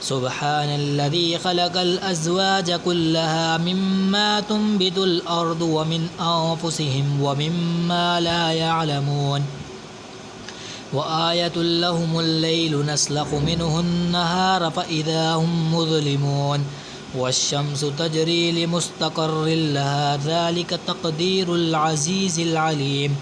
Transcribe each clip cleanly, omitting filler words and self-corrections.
سبحان الذي خلق الأزواج كلها مما تنبت الأرض ومن أنفسهم ومما لا يعلمون وآية لهم الليل نسلخ منه النهار فإذا هم مظلمون والشمس تجري لمستقر لها ذلك تقدير العزيز العليم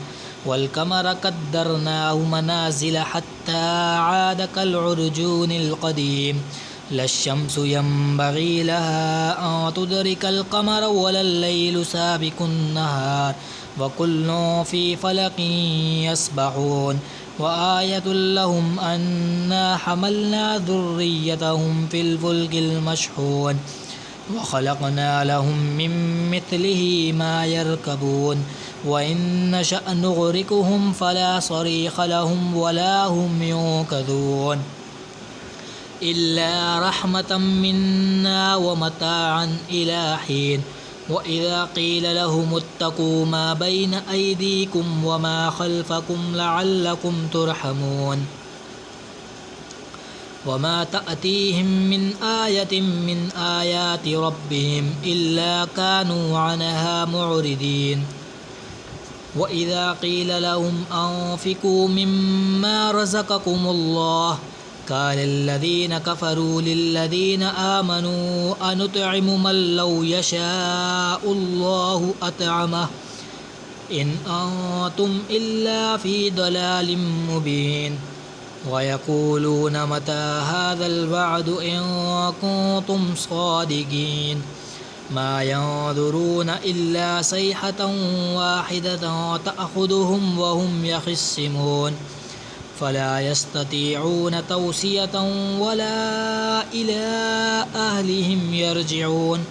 والقمر قدرناه منازل حتى عاد كالعرجون القديم لا الشمس ينبغي لها أن تدرك القمر ولا الليل سابق النهار وكل في فلك يسبحون وآية لهم أنا حملنا ذريتهم في الفلك المشحون وخلقنا لهم من مثله ما يركبون وإن نشأ نغرقهم فلا صريخ لهم ولا هم ينقذون إلا رحمة منا ومتاعا إلى حين وإذا قيل لهم اتقوا ما بين أيديكم وما خلفكم لعلكم ترحمون وما تأتيهم من آية من آيات ربهم إلا كانوا عنها معرضين وإذا قيل لهم أنفقوا مما رزقكم الله قال الذين كفروا للذين آمنوا أنطعم من لو يشاء الله أطعمه إن أنتم إلا في ضلال مبين ويقولون متى هذا الوعد إن كنتم صادقين ما ينظرون إلا صيحة واحدة تأخذهم وهم يخصمون فلا يستطيعون توصية ولا إلى أهلهم يرجعون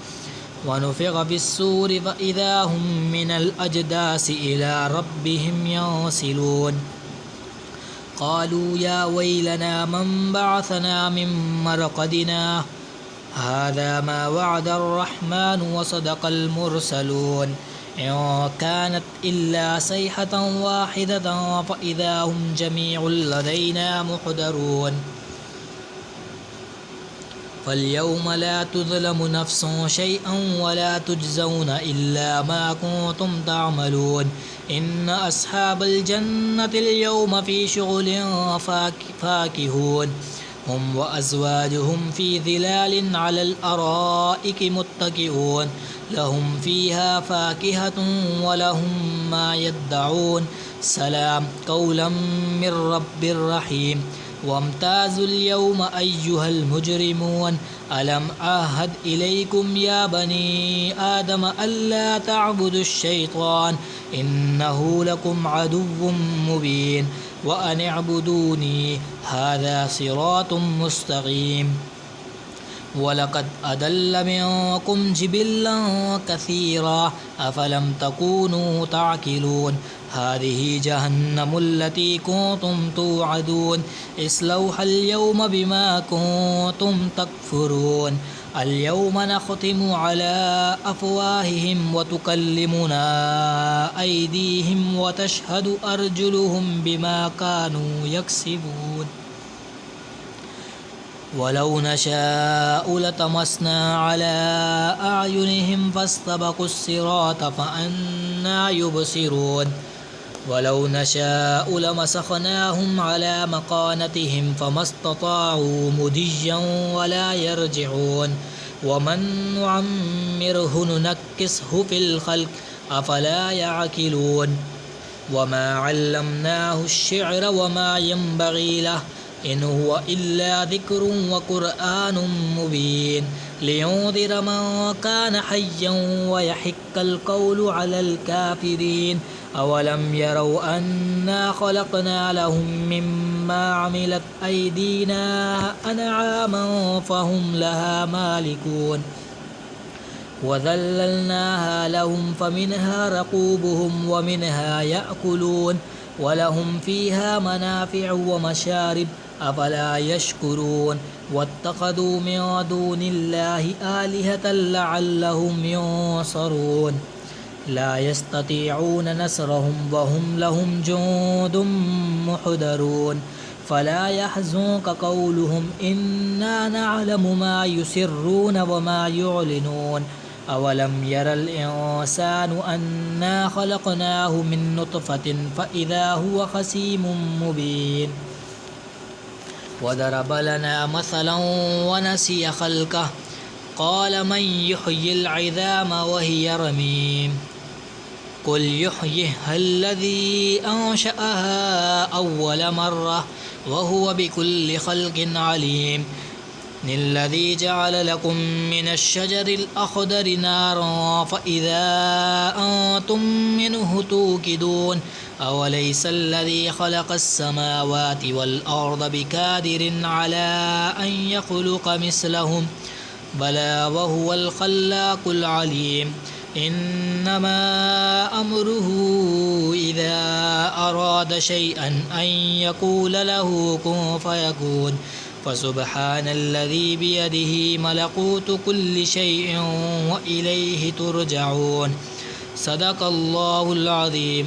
ونفخ في الصور فإذا هم من الأجداث إلى ربهم ينسلون قالوا يا ويلنا من بعثنا من مرقدنا هذا ما وعد الرحمن وصدق المرسلون إن كانت إلا صيحة واحدة فإذا هم جميع لدينا محضرون فاليوم لا تظلم نفس شيئا ولا تجزون إلا ما كنتم تعملون إن أصحاب الجنة اليوم في شغل فاكهون هم وأزواجهم في ظلال على الأرائك متكئون لهم فيها فاكهة ولهم ما يدعون سلام قولا من رب رحيم وامتازوا اليوم أيها المجرمون ألم أعهد إليكم يا بني آدم ألا تعبدوا الشيطان إنه لكم عدو مبين وأن اعبدوني هذا صراط مستقيم ولقد أضل منكم جبلا كثيرا أفلم تكونوا تعقلون هذه جهنم التي كنتم توعدون اصلوها اليوم بما كنتم تكفرون اليوم نختم على أفواههم وتكلمنا أيديهم وتشهد أرجلهم بما كانوا يكسبون ولو نشاء لطمسنا على أعينهم فاستبقوا الصراط فأنى يبصرون ولو نشاء لمسخناهم على مكانتهم فما استطاعوا مضيا ولا يرجعون ومن نعمره ننكسه في الخلق أفلا يعقلون وما علمناه الشعر وما ينبغي له إن هو إلا ذكر وقرآن مبين لينذر من كان حيا ويحق القول على الكافرين أولم يروا أنا خلقنا لهم مما عملت أيدينا أنعاما فهم لها مالكون وذللناها لهم فمنها ركوبهم ومنها يأكلون ولهم فيها منافع ومشارب أفلا يشكرون واتخذوا من دون الله آلهة لعلهم ينصرون لا يستطيعون نصرهم وهم لهم جند محضرون فلا يحزنك قولهم إنا نعلم ما يسرون وما يعلنون أولم ير الإنسان أنا خلقناه من نطفة فإذا هو خصيم مبين وضرب لنا مثلا ونسي خلقه قال من يحيي العظام وهي رميم قل يحييها الذي أنشأها أول مرة وهو بكل خلق عليم الذي جعل لكم من الشجر الأخضر نارا فإذا أنتم منه توقدون أوليس الذي خلق السماوات والأرض بقادر على أن يخلق مثلهم بلى وهو الخلاق العليم إنما أمره إذا أراد شيئا أن يقول له كن فيكون فسبحان الذي بيده ملكوت كل شيء وإليه ترجعون صدق الله العظيم.